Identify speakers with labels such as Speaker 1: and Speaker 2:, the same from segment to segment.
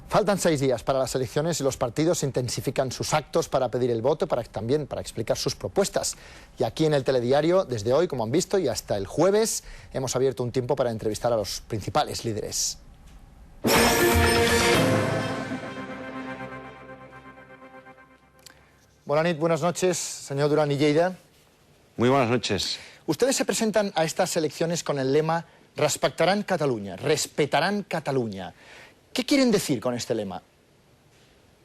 Speaker 1: Faltan 6 días para las elecciones y los partidos intensifican sus actos para pedir el voto, también para explicar sus propuestas. Y aquí en el Telediario, desde hoy, como han visto, y hasta el jueves, hemos abierto un tiempo para entrevistar a los principales líderes. Buenas noches, señor Duran i Lleida.
Speaker 2: Muy buenas noches.
Speaker 1: Ustedes se presentan a estas elecciones con el lema «Respetarán Cataluña», «Respetarán Cataluña». ¿Qué quieren decir con este lema?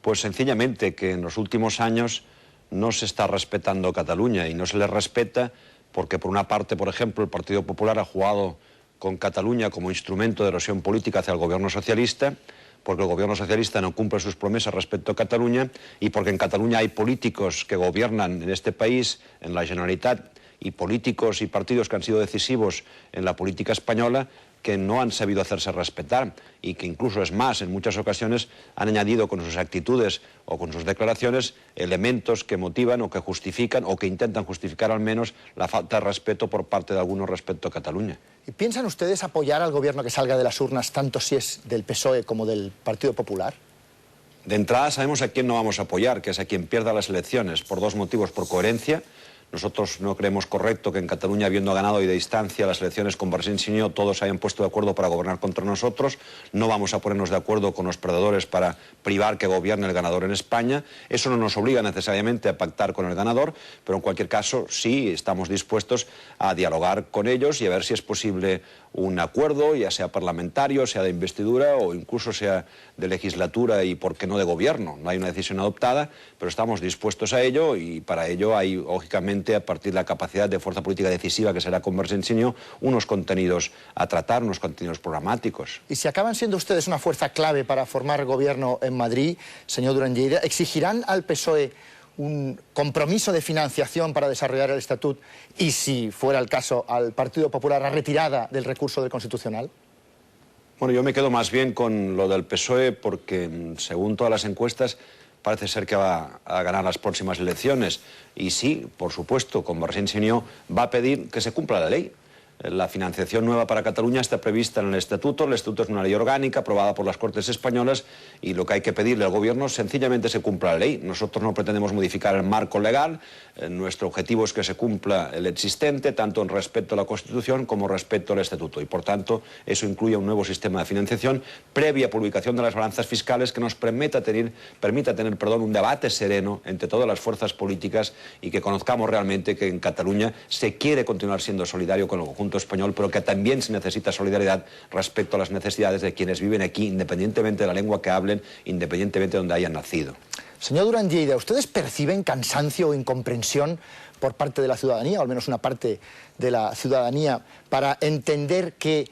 Speaker 2: Pues sencillamente que en los últimos años no se está respetando Cataluña y no se le respeta porque por una parte, por ejemplo, el Partido Popular ha jugado con Cataluña como instrumento de erosión política hacia el gobierno socialista, porque el gobierno socialista no cumple sus promesas respecto a Cataluña y porque en Cataluña hay políticos que gobiernan en este país, en la Generalitat, y políticos y partidos que han sido decisivos en la política española que no han sabido hacerse respetar y que incluso es más, en muchas ocasiones han añadido con sus actitudes o con sus declaraciones elementos que motivan o que justifican o que intentan justificar al menos la falta de respeto por parte de algunos respecto a Cataluña.
Speaker 1: ¿Y piensan ustedes apoyar al gobierno que salga de las urnas, tanto si es del PSOE como del Partido Popular?
Speaker 2: De entrada sabemos a quién no vamos a apoyar, que es a quien pierda las elecciones, por dos motivos: por coherencia. Nosotros no creemos correcto que en Cataluña, habiendo ganado y de distancia las elecciones con Convergencia i Unió, todos se hayan puesto de acuerdo para gobernar contra nosotros. No vamos a ponernos de acuerdo con los perdedores para privar que gobierne el ganador en España. Eso no nos obliga necesariamente a pactar con el ganador, pero en cualquier caso sí estamos dispuestos a dialogar con ellos y a ver si es posible un acuerdo, ya sea parlamentario, sea de investidura o incluso sea de legislatura y, por qué no, de gobierno. No hay una decisión adoptada, pero estamos dispuestos a ello y para ello hay, lógicamente, a partir de la capacidad de fuerza política decisiva que será Convergencia i Unió, unos contenidos a tratar, unos contenidos programáticos.
Speaker 1: Y si acaban siendo ustedes una fuerza clave para formar gobierno en Madrid, señor Duran i Lleida, ¿exigirán al PSOE un compromiso de financiación para desarrollar el Estatut y, si fuera el caso, al Partido Popular la retirada del recurso del Constitucional?
Speaker 2: Bueno, yo me quedo más bien con lo del PSOE porque, según todas las encuestas, parece ser que va a ganar las próximas elecciones. Y sí, por supuesto, Convergencia i Unió va a pedir que se cumpla la ley. La financiación nueva para Cataluña está prevista en el Estatuto. El Estatuto es una ley orgánica aprobada por las Cortes Españolas y lo que hay que pedirle al Gobierno es sencillamente se cumpla la ley. Nosotros no pretendemos modificar el marco legal. Nuestro objetivo es que se cumpla el existente, tanto en respecto a la Constitución como respecto al Estatuto. Y, por tanto, eso incluye un nuevo sistema de financiación previa publicación de las balanzas fiscales que nos permita tener un debate sereno entre todas las fuerzas políticas y que conozcamos realmente que en Cataluña se quiere continuar siendo solidario con el conjunto español, pero que también se necesita solidaridad respecto a las necesidades de quienes viven aquí, independientemente de la lengua que hablen, independientemente de donde hayan nacido.
Speaker 1: Señor Duran i Lleida, ¿ustedes perciben cansancio o incomprensión por parte de la ciudadanía, o al menos una parte de la ciudadanía, para entender que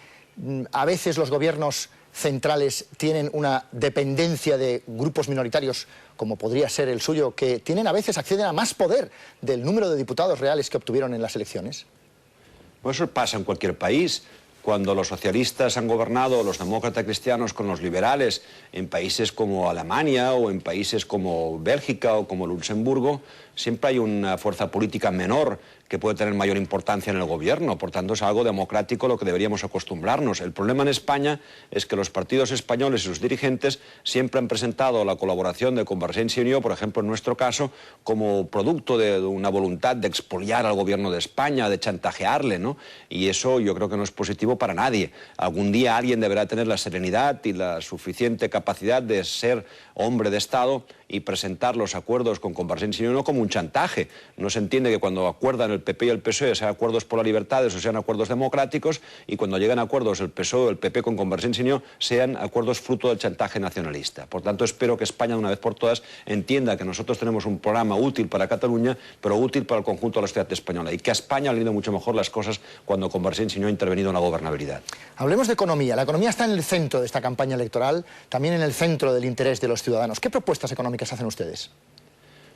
Speaker 1: a veces los gobiernos centrales tienen una dependencia de grupos minoritarios, como podría ser el suyo, que tienen a veces, acceden a más poder del número de diputados reales que obtuvieron en las elecciones?
Speaker 2: Pues eso pasa en cualquier país. Cuando los socialistas han gobernado, los demócratas cristianos con los liberales, en países como Alemania o en países como Bélgica o como Luxemburgo, siempre hay una fuerza política menor que puede tener mayor importancia en el gobierno. Por tanto, es algo democrático lo que deberíamos acostumbrarnos. El problema en España es que los partidos españoles y sus dirigentes siempre han presentado la colaboración de Convergencia i Unió, por ejemplo, en nuestro caso, como producto de una voluntad de expoliar al gobierno de España, de chantajearle, ¿no? Y eso yo creo que no es positivo para nadie. Algún día alguien deberá tener la serenidad y la suficiente capacidad de ser hombre de Estado y presentar los acuerdos con Convergencia i Unió como un chantaje. No se entiende que cuando acuerdan el PP y el PSOE sean acuerdos por las libertades o sean acuerdos democráticos, y cuando llegan a acuerdos el PSOE o el PP con Convergencia i Unió sean acuerdos fruto del chantaje nacionalista. Por tanto, espero que España, de una vez por todas, entienda que nosotros tenemos un programa útil para Cataluña, pero útil para el conjunto de la sociedad española, y que a España le han ido mucho mejor las cosas cuando Convergencia i Unió ha intervenido en la gobernabilidad.
Speaker 1: Hablemos de economía. La economía está en el centro de esta campaña electoral, también en el centro del interés de los ciudadanos. ¿Qué propuestas económicas hacen ustedes?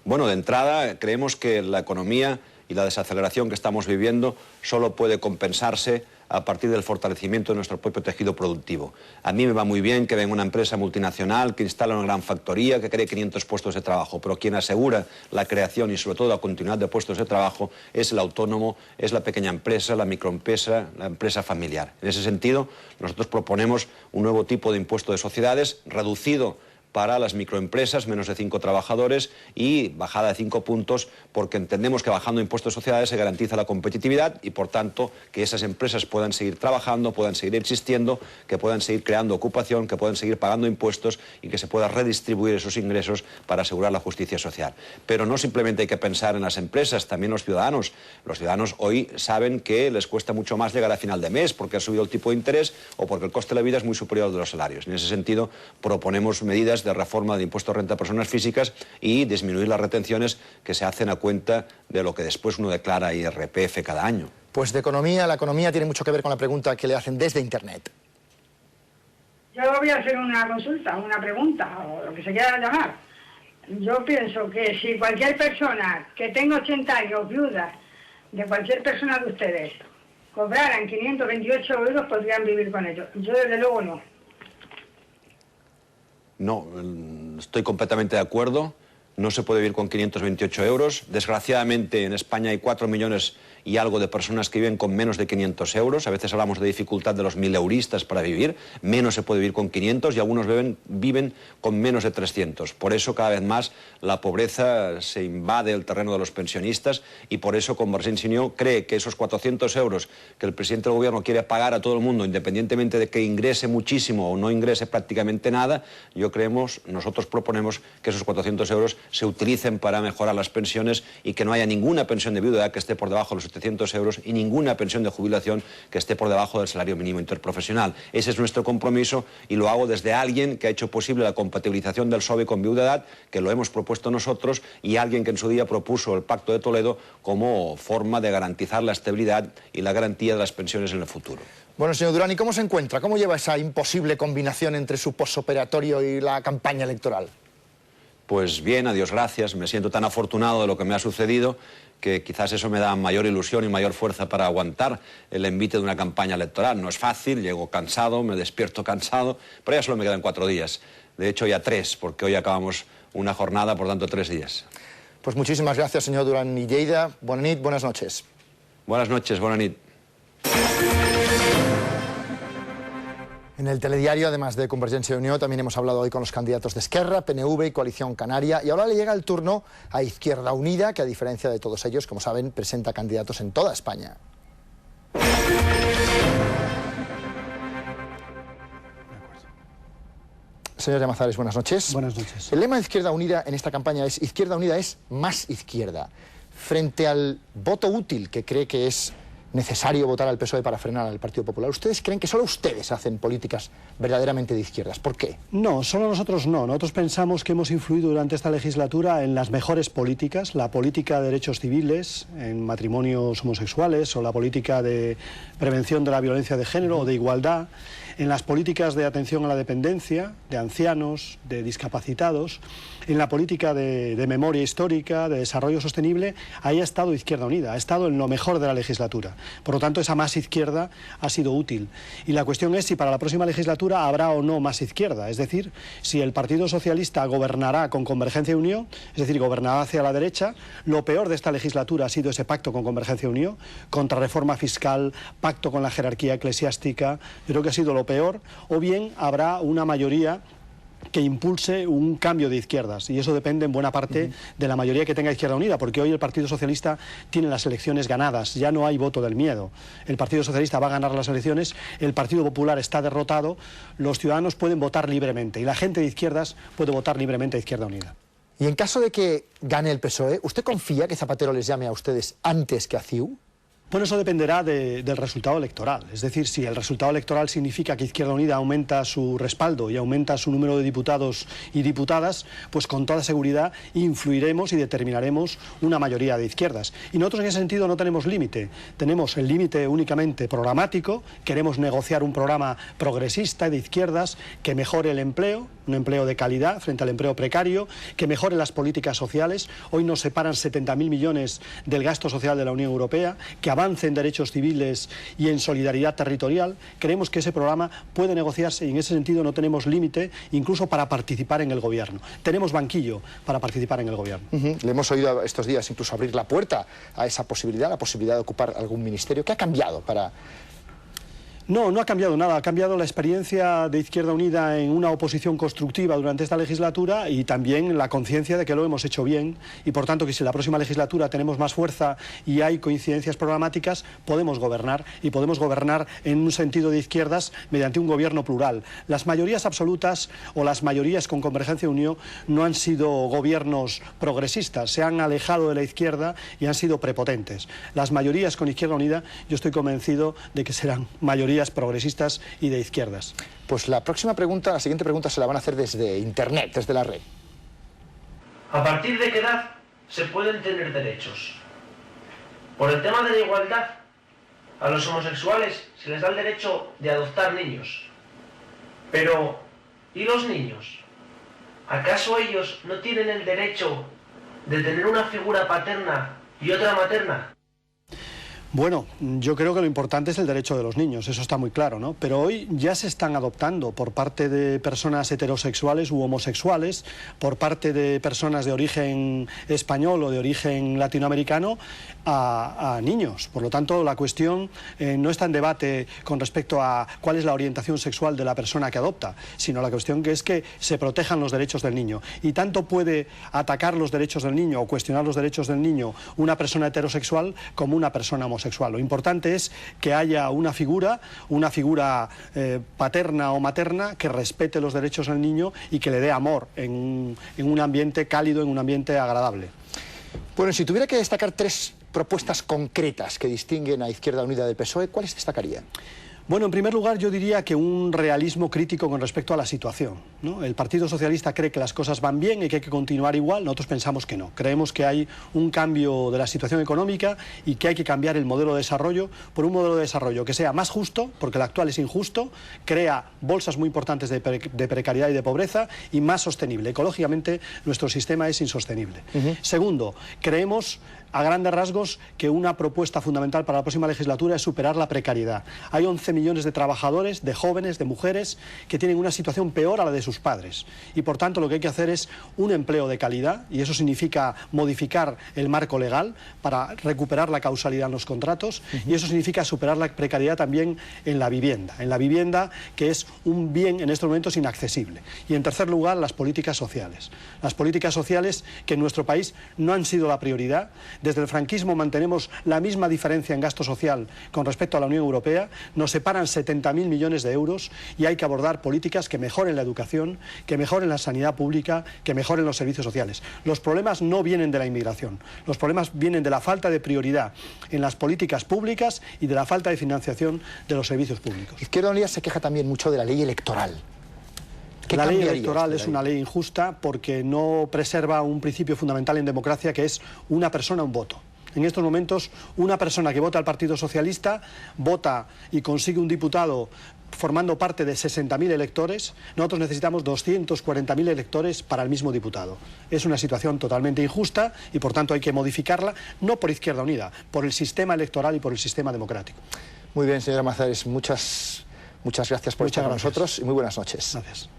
Speaker 2: Bueno, de entrada, creemos que la economía y la desaceleración que estamos viviendo solo puede compensarse a partir del fortalecimiento de nuestro propio tejido productivo. A mí me va muy bien que venga una empresa multinacional, que instala una gran factoría, que cree 500 puestos de trabajo, pero quien asegura la creación y sobre todo la continuidad de puestos de trabajo es el autónomo, es la pequeña empresa, la microempresa, la empresa familiar. En ese sentido, nosotros proponemos un nuevo tipo de impuesto de sociedades reducido para las microempresas, menos de 5 trabajadores, y bajada de 5 puntos, porque entendemos que bajando impuestos de sociedades se garantiza la competitividad y, por tanto, que esas empresas puedan seguir trabajando, puedan seguir existiendo, que puedan seguir creando ocupación, que puedan seguir pagando impuestos y que se pueda redistribuir esos ingresos para asegurar la justicia social. Pero no simplemente hay que pensar en las empresas, también los ciudadanos. Los ciudadanos hoy saben que les cuesta mucho más llegar a final de mes porque ha subido el tipo de interés o porque el coste de la vida es muy superior al de los salarios. En ese sentido, proponemos medidas de reforma del impuesto de renta a personas físicas y disminuir las retenciones que se hacen a cuenta de lo que después uno declara IRPF cada año.
Speaker 1: Pues de economía, la economía tiene mucho que ver con la pregunta que le hacen desde Internet.
Speaker 3: Yo voy a hacer una consulta, una pregunta, o lo que se quiera llamar. Yo pienso que si cualquier persona que tenga 80 años, viuda, de cualquier persona de ustedes, cobraran 528 euros, podrían vivir con ellos. Yo desde luego no.
Speaker 2: No, estoy completamente de acuerdo. No se puede vivir con 528 euros. Desgraciadamente, en España hay 4 millones y algo de personas que viven con menos de 500 euros. A veces hablamos de dificultad de los 1000euristas para vivir. Menos se puede vivir con 500 y algunos viven con menos de 300. Por eso, cada vez más, la pobreza se invade el terreno de los pensionistas y por eso Convergencia y Unió cree que esos 400 euros que el presidente del gobierno quiere pagar a todo el mundo, independientemente de que ingrese muchísimo o no ingrese prácticamente nada, nosotros proponemos que esos 400 euros se utilicen para mejorar las pensiones y que no haya ninguna pensión de viudedad que esté por debajo de los 700 euros y ninguna pensión de jubilación que esté por debajo del salario mínimo interprofesional. Ese es nuestro compromiso y lo hago desde alguien que ha hecho posible la compatibilización del SOVE con viudedad, que lo hemos propuesto nosotros, y alguien que en su día propuso el Pacto de Toledo como forma de garantizar la estabilidad y la garantía de las pensiones en el futuro.
Speaker 1: Bueno, señor Durán, ¿y cómo se encuentra? ¿Cómo lleva esa imposible combinación entre su posoperatorio y la campaña electoral?
Speaker 2: Pues bien, a Dios gracias, me siento tan afortunado de lo que me ha sucedido que quizás eso me da mayor ilusión y mayor fuerza para aguantar el envite de una campaña electoral. No es fácil, llego cansado, me despierto cansado, pero ya solo me quedan 4 días. De hecho, ya 3, porque hoy acabamos una jornada, por tanto 3 días.
Speaker 1: Pues muchísimas gracias, señor Durán i Lleida. Bona nit, buenas noches.
Speaker 2: Buenas noches, bona nit.
Speaker 1: En el telediario, además de Convergencia y Unió, también hemos hablado hoy con los candidatos de Esquerra, PNV y Coalición Canaria. Y ahora le llega el turno a Izquierda Unida, que a diferencia de todos ellos, como saben, presenta candidatos en toda España. Señor Llamazares, buenas noches.
Speaker 4: Buenas noches.
Speaker 1: El lema de Izquierda Unida en esta campaña es Izquierda Unida es más izquierda. Frente al voto útil que cree que es necesario votar al PSOE para frenar al Partido Popular, ¿ustedes creen que solo ustedes hacen políticas verdaderamente de izquierdas? ¿Por qué?
Speaker 4: No, solo nosotros no. Nosotros pensamos que hemos influido durante esta legislatura en las mejores políticas, la política de derechos civiles, en matrimonios homosexuales, o la política de prevención de la violencia de género o de igualdad, en las políticas de atención a la dependencia, de ancianos, de discapacitados, en la política de memoria histórica, de desarrollo sostenible. Ahí ha estado Izquierda Unida, ha estado en lo mejor de la legislatura. Por lo tanto, esa más izquierda ha sido útil. Y la cuestión es si para la próxima legislatura habrá o no más izquierda. Es decir, si el Partido Socialista gobernará con Convergencia y Unió, es decir, gobernará hacia la derecha. Lo peor de esta legislatura ha sido ese pacto con Convergencia y Unió, contrarreforma fiscal, pacto con la jerarquía eclesiástica. Yo creo que ha sido lo peor. O bien habrá una mayoría que impulse un cambio de izquierdas, y eso depende en buena parte de la mayoría que tenga Izquierda Unida, porque hoy el Partido Socialista tiene las elecciones ganadas, ya no hay voto del miedo. El Partido Socialista va a ganar las elecciones, el Partido Popular está derrotado, los ciudadanos pueden votar libremente y la gente de izquierdas puede votar libremente a Izquierda Unida.
Speaker 1: Y en caso de que gane el PSOE, ¿usted confía que Zapatero les llame a ustedes antes que a CiU?
Speaker 4: Bueno, eso dependerá del resultado electoral. Es decir, si el resultado electoral significa que Izquierda Unida aumenta su respaldo y aumenta su número de diputados y diputadas, pues con toda seguridad influiremos y determinaremos una mayoría de izquierdas. Y nosotros en ese sentido no tenemos límite. Tenemos el límite únicamente programático. Queremos negociar un programa progresista de izquierdas que mejore el empleo, un empleo de calidad frente al empleo precario, que mejore las políticas sociales. Hoy nos separan 70.000 millones del gasto social de la Unión Europea, que avance en derechos civiles y en solidaridad territorial. Creemos que ese programa puede negociarse y en ese sentido no tenemos límite incluso para participar en el gobierno. Tenemos banquillo para participar en el gobierno.
Speaker 1: Le hemos oído estos días incluso abrir la puerta a esa posibilidad, la posibilidad de ocupar algún ministerio. ¿Qué ha cambiado para...?
Speaker 4: No, no ha cambiado nada. Ha cambiado la experiencia de Izquierda Unida en una oposición constructiva durante esta legislatura y también la conciencia de que lo hemos hecho bien y, por tanto, que si en la próxima legislatura tenemos más fuerza y hay coincidencias programáticas, podemos gobernar y podemos gobernar en un sentido de izquierdas mediante un gobierno plural. Las mayorías absolutas o las mayorías con Convergencia y Unió no han sido gobiernos progresistas, se han alejado de la izquierda y han sido prepotentes. Las mayorías con Izquierda Unida, yo estoy convencido de que serán mayorías progresistas y de izquierdas.
Speaker 1: Pues la siguiente pregunta se la van a hacer desde Internet, desde la red.
Speaker 5: ¿A partir de qué edad se pueden tener derechos? Por el tema de la igualdad, a los homosexuales se les da el derecho de adoptar niños. Pero, ¿y los niños? ¿Acaso ellos no tienen el derecho de tener una figura paterna y otra materna?
Speaker 4: Bueno, yo creo que lo importante es el derecho de los niños, eso está muy claro, ¿no? Pero hoy ya se están adoptando por parte de personas heterosexuales u homosexuales, por parte de personas de origen español o de origen latinoamericano, a niños. Por lo tanto, la cuestión no está en debate con respecto a cuál es la orientación sexual de la persona que adopta, sino la cuestión que es que se protejan los derechos del niño. Y tanto puede atacar los derechos del niño o cuestionar los derechos del niño una persona heterosexual como una persona homosexual. Lo importante es que haya una figura paterna o materna que respete los derechos del niño y que le dé amor en un ambiente cálido, en un ambiente agradable.
Speaker 1: Bueno, si tuviera que destacar tres propuestas concretas que distinguen a Izquierda Unida del PSOE, ¿cuáles destacaría?
Speaker 4: Bueno, en primer lugar, yo diría que un realismo crítico con respecto a la situación, ¿no? El Partido Socialista cree que las cosas van bien y que hay que continuar igual. Nosotros pensamos que no. Creemos que hay un cambio de la situación económica y que hay que cambiar el modelo de desarrollo por un modelo de desarrollo que sea más justo, porque el actual es injusto, crea bolsas muy importantes de precariedad y de pobreza, y más sostenible. Ecológicamente, nuestro sistema es insostenible. Segundo, creemos a grandes rasgos que una propuesta fundamental para la próxima legislatura es superar la precariedad. Hay 11 millones de trabajadores, de jóvenes, de mujeres, que tienen una situación peor a la de sus padres. Y por tanto lo que hay que hacer es un empleo de calidad, y eso significa modificar el marco legal para recuperar la causalidad en los contratos, y eso significa superar la precariedad también en la vivienda, que es un bien en estos momentos inaccesible. Y en tercer lugar, las políticas sociales. Las políticas sociales que en nuestro país no han sido la prioridad. Desde el franquismo mantenemos la misma diferencia en gasto social con respecto a la Unión Europea, nos separan 70.000 millones de euros y hay que abordar políticas que mejoren la educación, que mejoren la sanidad pública, que mejoren los servicios sociales. Los problemas no vienen de la inmigración, los problemas vienen de la falta de prioridad en las políticas públicas y de la falta de financiación de los servicios públicos.
Speaker 1: Izquierda Unida se queja también mucho de la ley electoral.
Speaker 4: La ley electoral es una ley injusta porque no preserva un principio fundamental en democracia, que es una persona, un voto. En estos momentos, una persona que vota al Partido Socialista vota y consigue un diputado formando parte de 60.000 electores. Nosotros necesitamos 240.000 electores para el mismo diputado. Es una situación totalmente injusta y por tanto hay que modificarla, no por Izquierda Unida, por el sistema electoral y por el sistema democrático.
Speaker 1: Muy bien, señora Mazares, muchas gracias por estar con nosotros y muy buenas noches.
Speaker 4: Gracias.